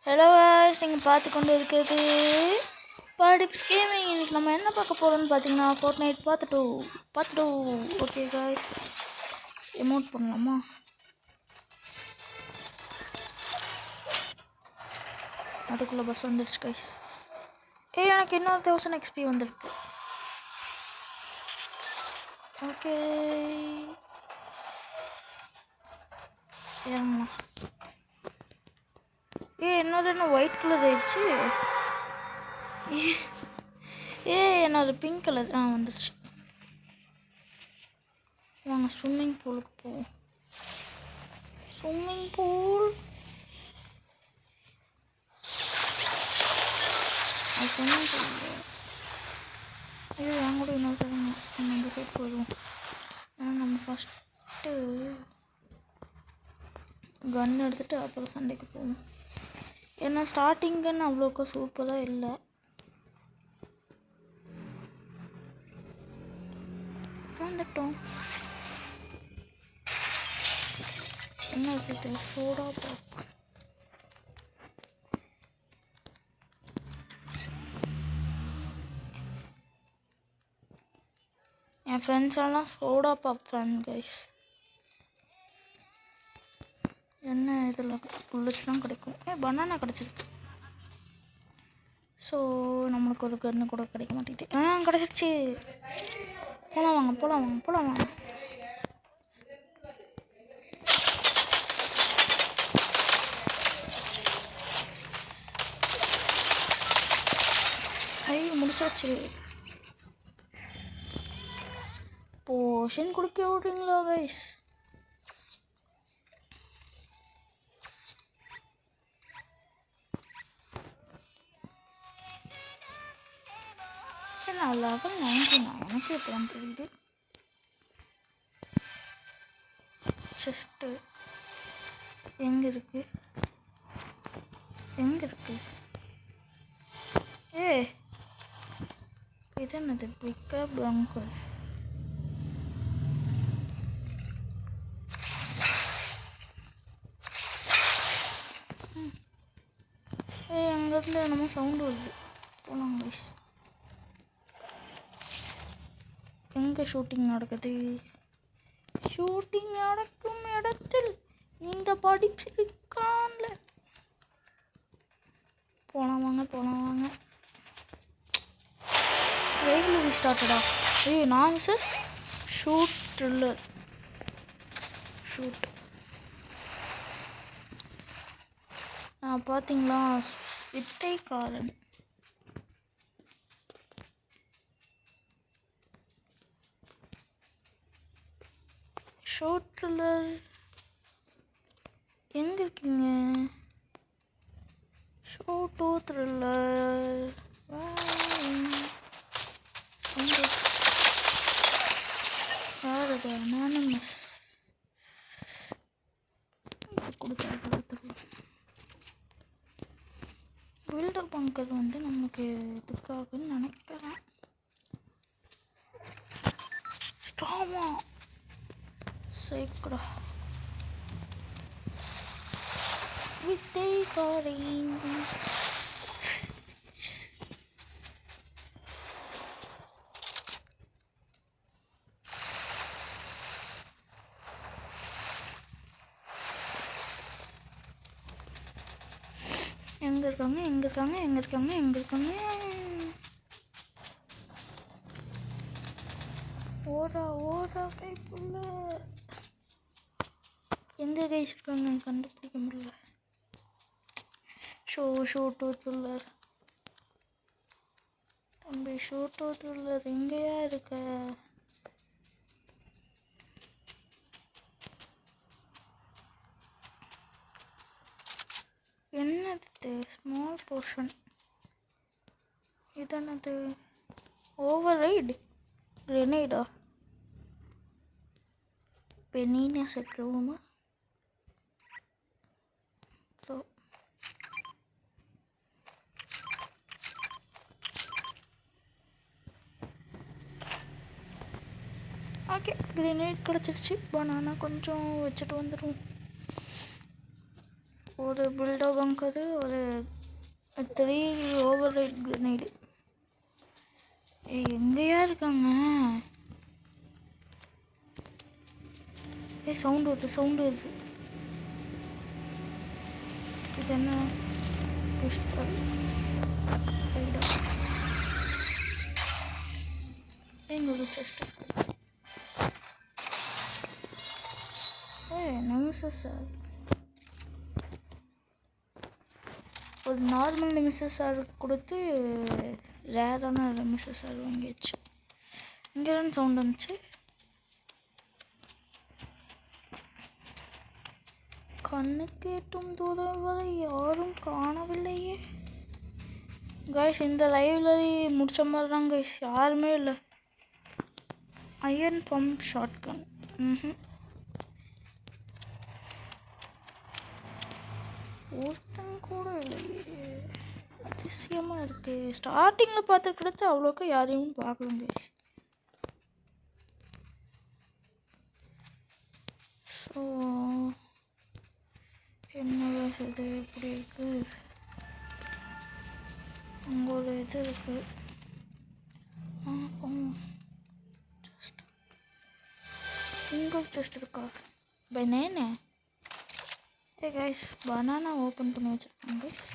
Hello guys, நீங்கள் பார்த்து கொண்டு இருக்கிறது படிப்ஸ் கேமிங். இன்னைக்கு நம்ம என்ன பார்க்க போகிறோம்னு பார்த்தீங்கன்னா ஃபோர்ட்நைட் பார்த்துட்டோம். ஓகே guys, எமோட் பண்ணலாமா? அதுக்குள்ளே பஸ் வந்துடுச்சு guys. எனக்கு இன்னொரு 1000 XP வந்துருக்கு. ஓகே ஏறலாம். என்னோட என்ன ஒயிட் கலர் ஆயிடுச்சு. என்னோட பிங்க் கலர் வந்துடுச்சு. வாங்க ஸ்விம்மிங் பூலுக்கு போவோம். ஸ்விம்மிங் பூல் என் கூட இன்னொரு நம்ம இந்த சைட் போயிடுவோம். ஏன்னா நம்ம ஃபஸ்ட்டு கன் எடுத்துகிட்டு அப்புறம் சண்டைக்கு போவோம். ஏன்னா ஸ்டார்டிங் கன் அவ்வளோக்கா சூப்பராக இல்லை. வந்துட்டோம். என்ன இருக்குது? Soda pop. என் ஃப்ரெண்ட்ஸ் எல்லாம் சோடா பாப் ஃபேன் கைஸ். என்ன இதில் புல்லட்ஸ்லாம் கிடைக்கும். பனானா கிடச்சிருக்கு. ஸோ நம்மளுக்கு ஒரு கன்று கூட கிடைக்க மாட்டேங்குது. கிடச்சிருச்சு. போகலாம் வாங்க. முடிச்சாச்சு. போஷன் குடிக்க விட்றீங்களா கைஸ்? லெவல் 99 எனக்கு இப்போ தெரியுது. செஸ்ட்டு எங்கே இருக்கு? இது என்னது? பிக்க பங்கர். அங்கேருந்து என்னமோ சவுண்டு வருது. போகலாம் கைஸ். எங்கே ஷூட்டிங் நடக்குது? ஷூட்டிங் நடக்கும் இடத்தில் இந்த படிப்ஸ் இருக்கான்ல. போகலாம் வாங்க. ரெகுலர் ஸ்டார்டடா. நான்சஸ் ஷூட் த்ரில்லர். பார்த்தீங்களா? வித்தைக்காரன். ஷூட் த்ரில்லர் எங்கே இருக்கீங்க? ஷூட்டு த்ரில்லர் யாரது? அனானமஸ் கொடுத்து பில்டப் பங்கர் வந்து நமக்கு இதுக்காகன்னு நினைக்கிறேன். ஸ்ட்ராமா சேக்கடா வித்தைக்காரன். எங்க இருக்காங்க? ஓரா கைப்புள்ள. எங்க கைஸ் இருக்காங்க? கண்டுபிடிக்க முடியல. ஷூட்டு த்ரில்லர் தம்பி. ஷூட்டு த்ரில்லர் எங்கேயா இருக்க? என்னது? Small portion. இதென்னது? ஓவர் ரைடு கிரெனேடா? பெனினா செட்டுருவோமா? ஸோ ஓகே, கிரெனேட் கிடச்சிருச்சு. பனானா கொஞ்சம் வச்சுட்டு வந்துடும். ஒரு பில்டோ பங்கரு, ஒரு 3 ஓவர் ரைட் கிரனேடு. எங்கேயா இருக்காங்க? சவுண்டு வருது. இது என்ன? எங்க ஒரு செஸ்ட். நெமிசஸ் சார், ஒரு நார்மல் நெமிசஸ் சார் கொடுத்து ரேரான நெமிசஸ் சார் வாங்கியாச்சு. இங்கே தான் சவுண்ட் வந்துச்சு. கண்ணுக்கு எட்டும் தூரம் வரை யாரும் காணவில்லையே கைஸ். இந்த லைப்ரரி முடிச்ச மாதிரி தான் கைஸ், யாருமே இல்லை. Iron pump shotgun. ஒருத்தன் கூட இல்லையே, அதிசயமாக இருக்குது. ஸ்டார்டிங்கில் பார்த்துக்கிட்டு அவ்வளோக்கா யாரையும் பார்க்கலாம் கைஸ். ஸோ என்ன இது எப்படி இருக்குது? அங்கே ஒரு இது இருக்குது. சிங்கிள் செஸ்ட் இருக்கா? பனானா. கைஸ், பனானா ஓப்பன் பண்ணி வச்சுருக்கேன் guys.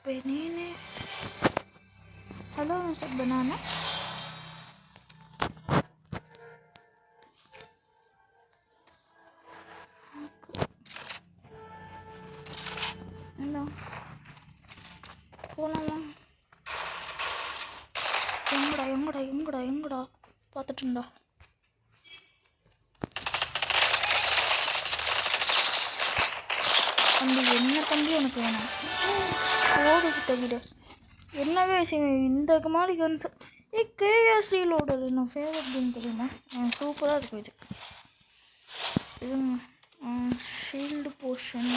Banana. Hello mister banana. போகலாமா? எங்கடா பார்த்துட்டுண்டா. தம்பி, என்ன தம்பி உனக்கு வேணும்? ஓடிக்கிட்ட விட என்னவே இந்த மாதிரி கன்ஸ். கேஎஸ் ரீலோடர் நான் ஃபேவரட் கேம் தெரியுமா? சூப்பராக இருக்கும் இது. இதுங்க ஷீல்டு போர்ஷன்.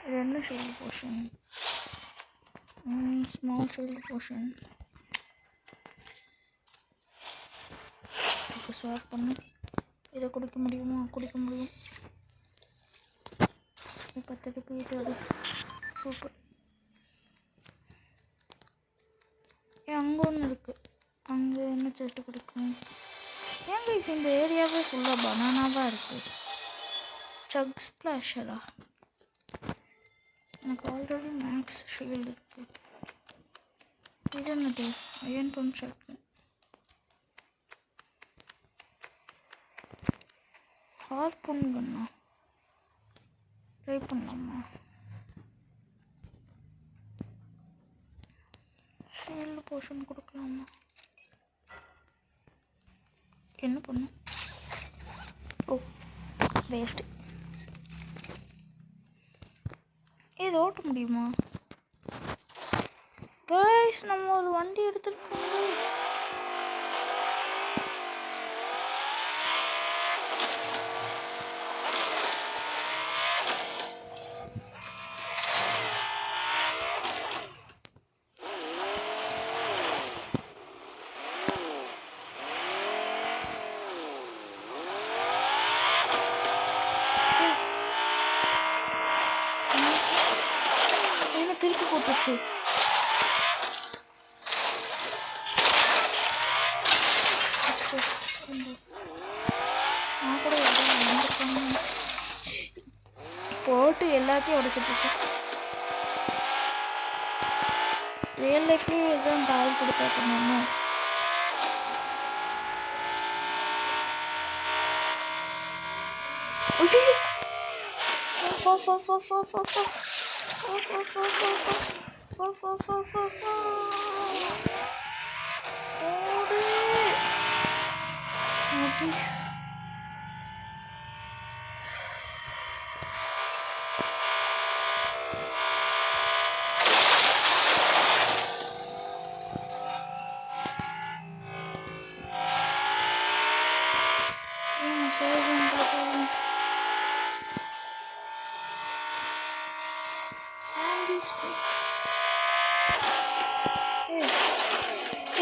இது என்ன shield portion? Small shield portion. Swap பண்ணு. இதை குடிக்க முடியுமா? குடிக்க முடியும். 10 இது சூப்பர். அங்கே ஒன்று இருக்குது. அங்கே என்ன செஸ்ட்டு குடிக்கும்? ஏன் கைஸ் இந்த ஏரியாவே ஃபுல்லாக பனானாவாக இருக்குது? ட்ரக் ஸ்ப்ளாஷரா? எனக்கு ஆல்ரெடி மேக்ஸ் ஷீல்டு இருக்குது. இது என்னது? Iron pump shotgun. Harpoon கன்னா ட்ரை பண்ணலாமா? ஷீல்டு போர்ஷன் கொடுக்கலாமா? என்ன பண்ணும்? Oh waste. இது ஓட்ட முடியுமா? கைஸ், நம்ம ஒரு வண்டி எடுத்துருக்கோம் கைஸ். திருப்பி போட்டுச்சு. நான் கூட போட்டு எல்லாத்தையும் உடைச்சிட்ருக்கேன். ரியல் லைஃப்லேயும் எதுவும் கால் கொடுத்தா பண்ணணும்.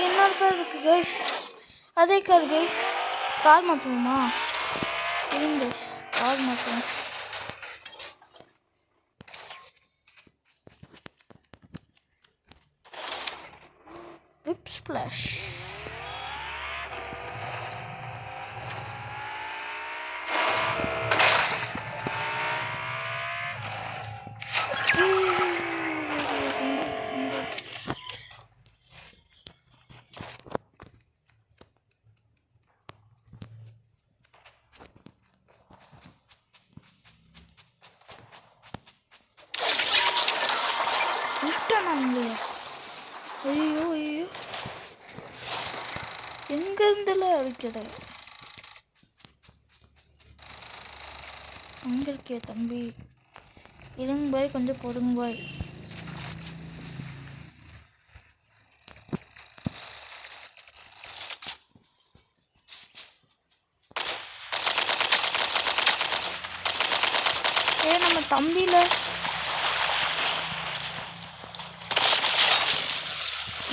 இன்னொரு கார் இருக்கு கைஸ். அதே கார் கைஸ். கார் மாற்றுவோமா? இருங்க கைஸ், பால் மட்டும் விப் ஸ்பிளாஷ். ஐயோ ஐயோ, எங்க இருந்தெல்லாம் அடிக்கிற? அங்க இருக்கே தம்பி, இருங்க பாய், கொஞ்சம் பொறுங்க பாய். நம்ம தம்பியில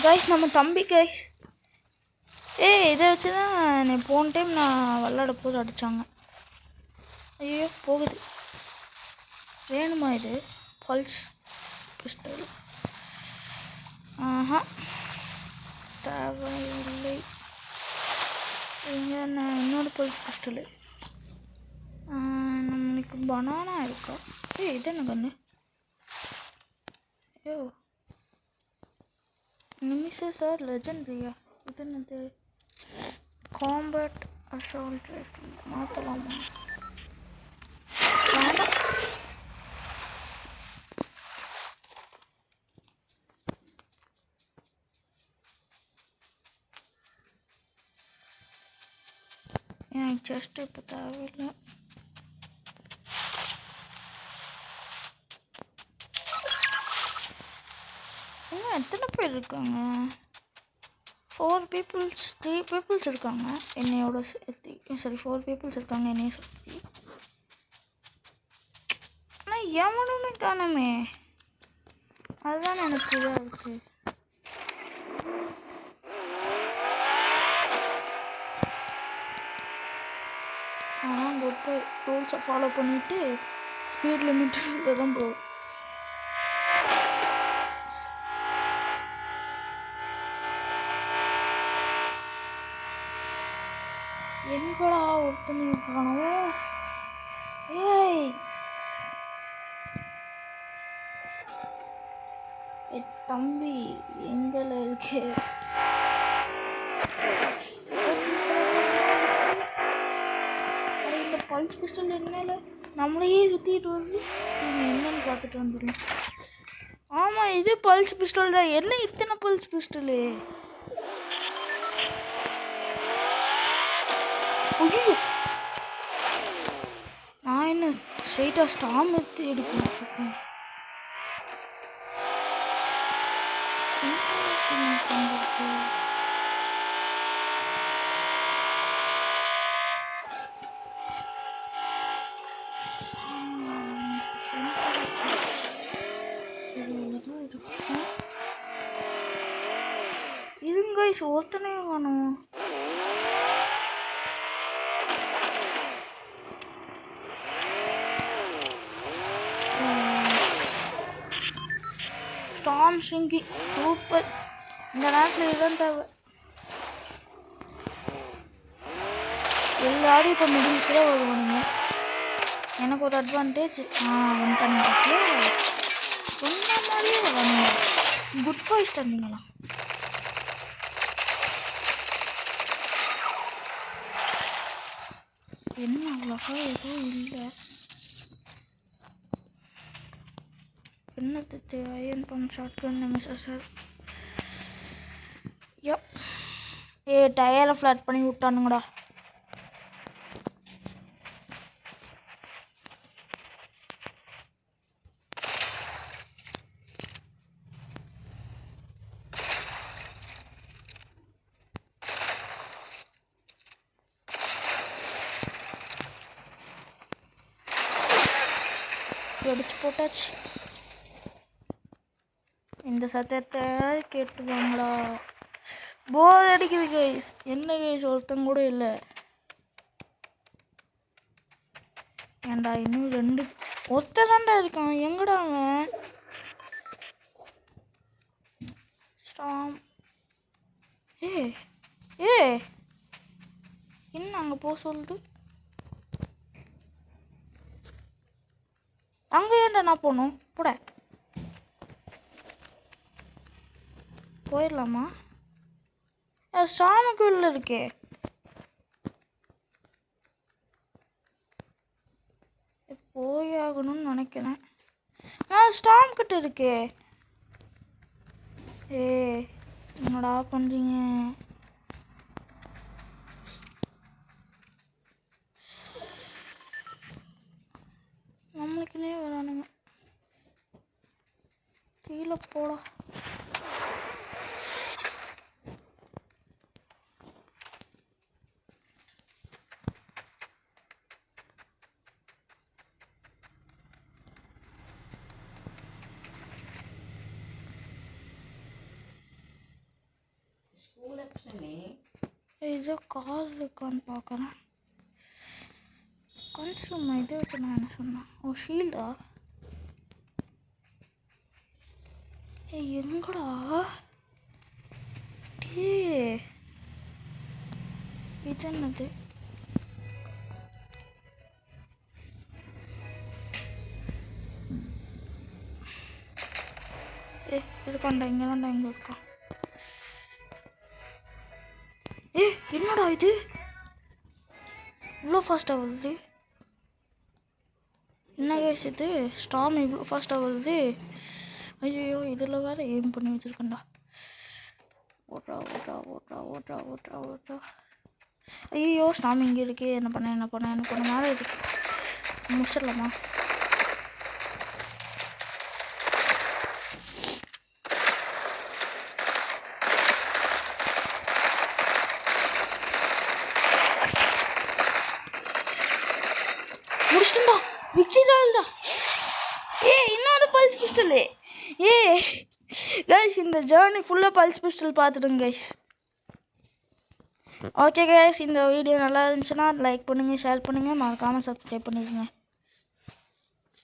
கைஸ், நம்ம தம்பி கைஸ். இதை வச்சு தான் போன டைம் நான் விளாட போது அடித்தாங்க. ஐயோ போகுது. வேணுமா இது பல்ஸ் பிஸ்டல்? ஆஹா தேவையில்லை. இங்கே நான் என்னோட பல்ஸ் பிஸ்டலு. நம்மளுக்கு பனானா இருக்கா? இது என்ன கண்ணு? ஐயோ நிமிஷம் சார், லெஜெண்ட்ரியா? இது என்னது? காம்பேட் அசால்ட் ரைஃபிள் மாற்றலாமா? வேண்டாம். எனக்கு ஜஸ்ட் இப்போ தேவையில்லை. இன்னும் எத்தனை பேர் இருக்காங்க? 4 பீப்புள்ஸ் 3 பீப்புள்ஸ் இருக்காங்க என்னையோட சேர்த்து. சரி 4 பீப்புள்ஸ் இருக்காங்க என்னைய சுற்றி. ஆனால் எவனுமே காணுமே, அதுதான் எனக்கு இதாக இருக்குது. ஆனால் குட் பை, ரூல்ஸை ஃபாலோ பண்ணிவிட்டு ஸ்பீட் லிமிட்டில் தான் போகும். எங்கடா ஒருத்தனை காணோம்? தம்பி எங்கல இருக்கு? இந்த பல்ஸ் பிஸ்டல் என்னால நம்மளையே சுற்றிட்டு வருது. என்னன்னு பார்த்துட்டு வந்துடலாம். ஆமாம், இது பல்ஸ் பிஸ்டல் தான். என்ன இத்தனை பல்ஸ் பிஸ்டலு? ஐயோ, நான் என்ன ஸ்ட்ரெயிட்டாக ஸ்டாம் எடுத்து எடுப்பிட்டுருக்கேன். இதுங்க ஒருத்தனே காணும். ஸ்டாம் ஷிங்கி சூப்பர். இந்த நேரத்தில் இதுதான் தேவை. எல்லாரும் இப்போ மிடில் கூட வருவானுங்க. எனக்கு ஒரு அட்வான்டேஜ் வந்துட்டாங்க. சொன்ன மாதிரியே வருவானுங்க. குட் பாய்ஸ் தந்தீங்களா? என்ன அவ்வளோக்கா எதுவும் இல்லை. என்னது iron pump shotgun misses sir. டயரை ஃப்ளாட் பண்ணி விட்டானுங்கடா. எடுத்து போட்டாச்சு. இந்த சத்தத்தை கேட்டுவாங்களா? போர் அடிக்குது கைஸ். என்ன கைஸ் ஒருத்தங்க கூட இல்லை. ஏன்டா இன்னும் 2 ஒருத்ததாண்டா இருக்கான். எங்கடா அவன்? ஸ்டாம் ஏ என்ன அங்கே போக சொல்லுது? அங்கே ஏன்டா நான் போகணும்? கூட போயிடலாமா? ஸ்டாமுக்கு உள்ள இருக்கே. போயாகணும்னு நினைக்கிறேன். ஸ்டாம் கிட்ட இருக்கே. என்னடா பண்ணுறீங்க? நம்மளுக்குன்னே வரானுங்க. கீழே போடா. ஏதோ கால் இருக்கான்னு பார்க்குறேன். கன்சூம் இதை வச்சு நான் என்ன சொன்னேன்? ஓ ஷீல்டா? எங்கடா? இது என்னது? இருக்காண்டா, இங்கே தான்டா, இங்கே இருக்கான். என்னடா இது இவ்வளோ ஃபாஸ்ட்டாக வருது? என்ன கேஸ் இது? ஸ்டாம் இவ்வளோ ஃபாஸ்ட்டாக வருது? ஐயோ, இதில் வேறு எய்ம் பண்ணி வச்சுருக்கேன்டா. ஓட்றா ஓட்றா ஓட்றா ஓட்றா ஓட்றா ஓட்றா. ஐயோ, ஸ்டாம் இங்கே இருக்கே. என்ன பண்ண மேலே இருக்கு. முடிச்சிடலாமா? முடிச்சிட்டா. விக்டரிடா. இன்னொரு பல்ஸ் பிஸ்டலு. கைஸ், இந்த ஜேர்னி ஃபுல்லாக பல்ஸ் பிஸ்டல் பார்த்துடுங்க கைஸ். ஓகே கைஸ், இந்த வீடியோ நல்லா இருந்துச்சுன்னா லைக் பண்ணுங்கள், ஷேர் பண்ணுங்கள், மறக்காமல் சப்ஸ்கிரைப் பண்ணிடுங்க.